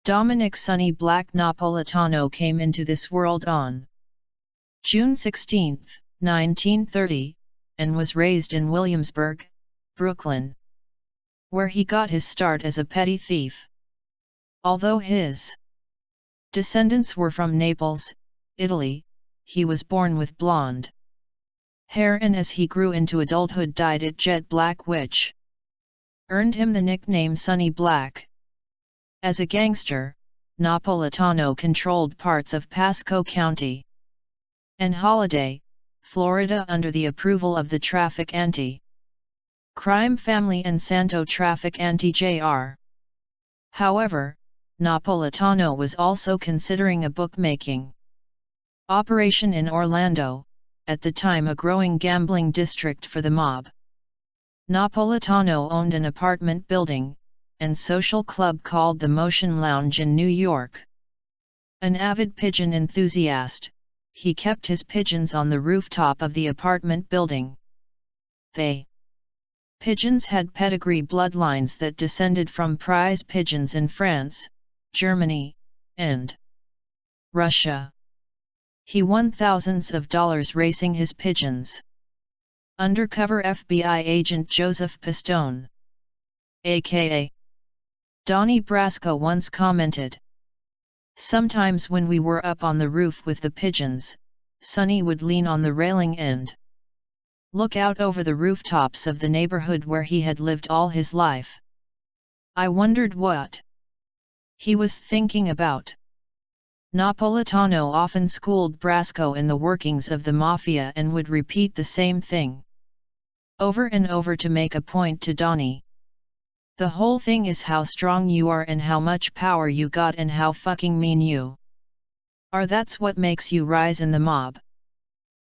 Dominick Sonny Black Napolitano came into this world on June 16, 1930, and was raised in Williamsburg, Brooklyn, where he got his start as a petty thief. Although his descendants were from Naples, Italy, he was born with blonde hair and as he grew into adulthood dyed it jet black, which earned him the nickname Sonny Black. As a gangster, Napolitano controlled parts of Pasco County and Holiday, Florida under the approval of the Traffic Anti-Crime Family and Santo Traffic Anti-Jr. However, Napolitano was also considering a bookmaking operation in Orlando, at the time a growing gambling district for the mob. Napolitano owned an apartment building and social club called the Motion Lounge in New York. An avid pigeon enthusiast, he kept his pigeons on the rooftop of the apartment building. Pigeons had pedigree bloodlines that descended from prize pigeons in France, Germany, and Russia. He won thousands of dollars racing his pigeons. Undercover FBI agent Joseph Pistone, aka Donnie Brasco, once commented, "Sometimes when we were up on the roof with the pigeons, Sonny would lean on the railing and look out over the rooftops of the neighborhood where he had lived all his life. I wondered what he was thinking about." Napolitano often schooled Brasco in the workings of the Mafia and would repeat the same thing over and over to make a point to Donnie. "The whole thing is how strong you are and how much power you got and how fucking mean you are. That's what makes you rise in the mob.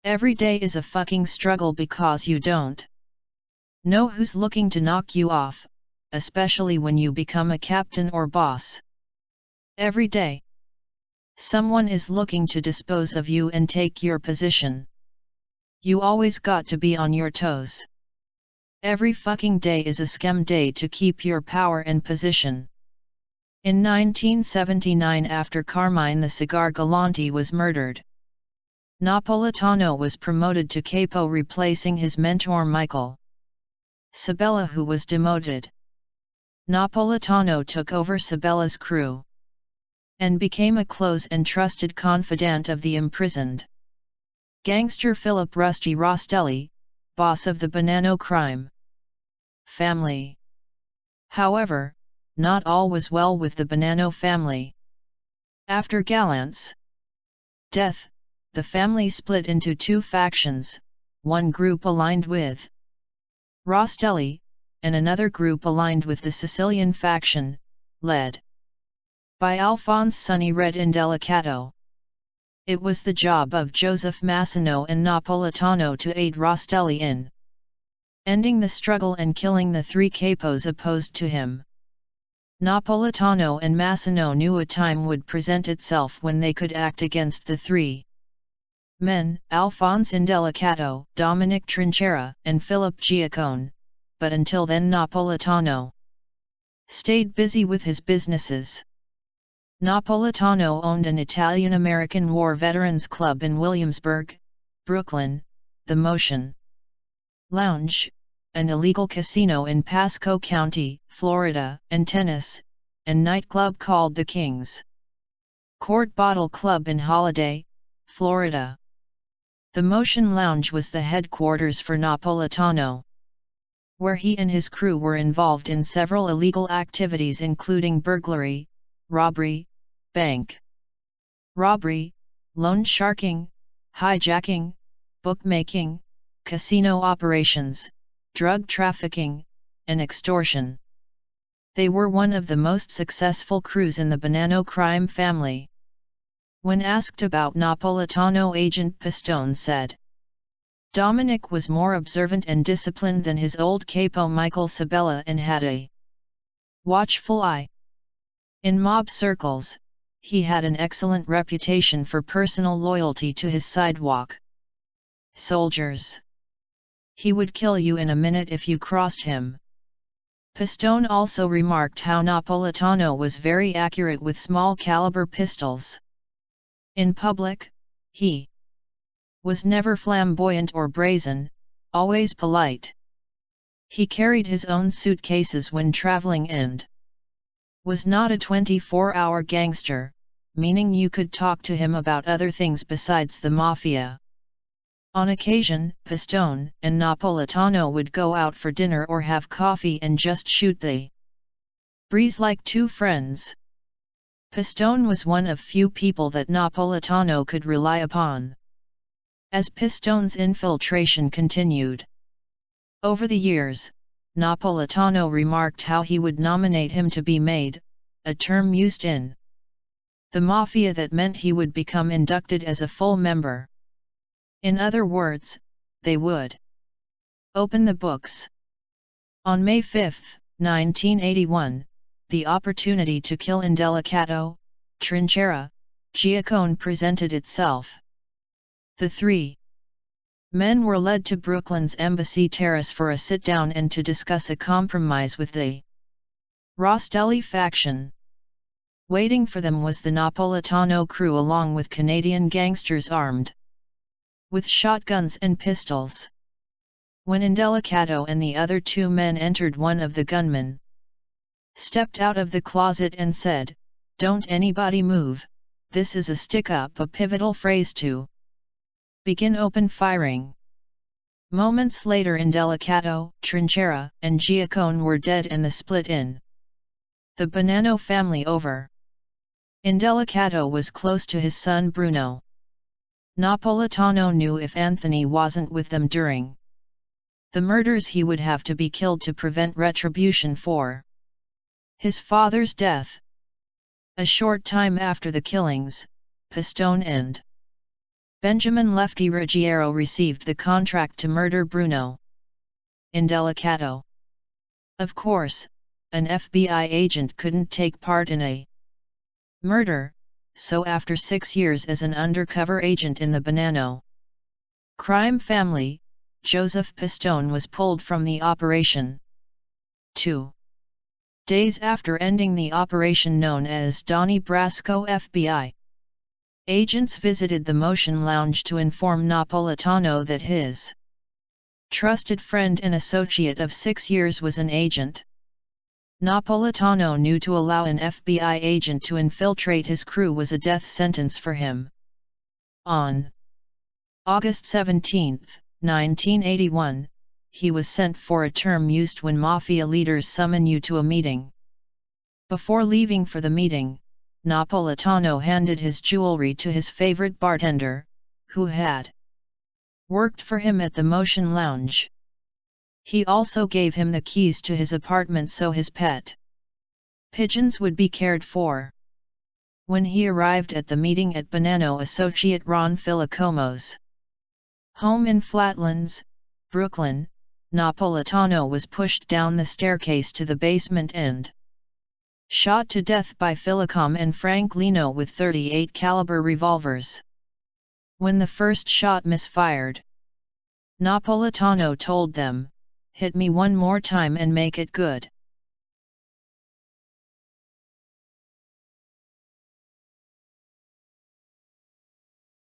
Every day is a fucking struggle because you don't know who's looking to knock you off, especially when you become a captain or boss. Every day, someone is looking to dispose of you and take your position. You always got to be on your toes. Every fucking day is a scam day to keep your power and position." In 1979, after Carmine the Cigar Galante was murdered, Napolitano was promoted to capo, replacing his mentor Michael Sabella, who was demoted. Napolitano took over Sabella's crew and became a close and trusted confidant of the imprisoned gangster Philip Rusty Rostelli, boss of the Bonanno crime family. However, not all was well with the Bonanno family. After Gallant's death, the family split into two factions, one group aligned with Rostelli, and another group aligned with the Sicilian faction, led by Alphonse Sonny Red Indelicato. It was the job of Joseph Massino and Napolitano to aid Rostelli in ending the struggle and killing the three capos opposed to him. Napolitano and Massino knew a time would present itself when they could act against the three men, Alphonse Indelicato, Dominick Trinchera, and Philip Giacone, but until then Napolitano stayed busy with his businesses. Napolitano owned an Italian-American War Veterans Club in Williamsburg, Brooklyn, the Motion Lounge, an illegal casino in Pasco County, Florida, and tennis and nightclub called the Kings Court Bottle Club in Holiday, Florida. The Motion Lounge was the headquarters for Napolitano, where he and his crew were involved in several illegal activities including burglary, robbery, bank robbery, loan sharking, hijacking, bookmaking, casino operations, drug trafficking, and extortion. They were one of the most successful crews in the Bonanno crime family. When asked about Napolitano, agent Pistone said, "Dominick was more observant and disciplined than his old capo Michael Sabella and had a watchful eye. In mob circles, he had an excellent reputation for personal loyalty to his sidewalk soldiers. He would kill you in a minute if you crossed him." Pistone also remarked how Napolitano was very accurate with small-caliber pistols. In public, he was never flamboyant or brazen, always polite. He carried his own suitcases when traveling and was not a 24-hour gangster, meaning you could talk to him about other things besides the Mafia. On occasion, Pistone and Napolitano would go out for dinner or have coffee and just shoot the breeze like two friends. Pistone was one of few people that Napolitano could rely upon. As Pistone's infiltration continued over the years, Napolitano remarked how he would nominate him to be made, a term used in the Mafia that meant he would become inducted as a full member. In other words, they would open the books. On May 5, 1981, the opportunity to kill Indelicato, Trinchera, Giacone presented itself. The three men were led to Brooklyn's Embassy Terrace for a sit-down and to discuss a compromise with the Rostelli faction. Waiting for them was the Napolitano crew along with Canadian gangsters armed with shotguns and pistols. When Indelicato and the other two men entered, one of the gunmen stepped out of the closet and said, "Don't anybody move, this is a stick-up," a pivotal phrase to begin open firing. Moments later Indelicato, Trinchera, and Giacone were dead and the split in the Bonanno family over. Indelicato was close to his son Bruno. Napolitano knew if Anthony wasn't with them during the murders he would have to be killed to prevent retribution for his father's death. A short time after the killings, Pistone and Benjamin Lefty Ruggiero received the contract to murder Bruno Indelicato. Of course, an FBI agent couldn't take part in a murder, so after 6 years as an undercover agent in the Bonanno crime family, Joseph Pistone was pulled from the operation. 2 days after ending the operation known as Donnie Brasco, FBI agents visited the Motion Lounge to inform Napolitano that his trusted friend and associate of 6 years was an agent. Napolitano knew to allow an FBI agent to infiltrate his crew was a death sentence for him. On August 17, 1981, he was sent for a term used when Mafia leaders summon you to a meeting. Before leaving for the meeting, Napolitano handed his jewelry to his favorite bartender, who had worked for him at the Motion Lounge. He also gave him the keys to his apartment so his pet pigeons would be cared for. When he arrived at the meeting at Bonanno associate Ron Filicomo's home in Flatlands, Brooklyn, Napolitano was pushed down the staircase to the basement and shot to death by Filicom and Frank Lino with .38 caliber revolvers. When the first shot misfired, Napolitano told them, "Hit me one more time and make it good."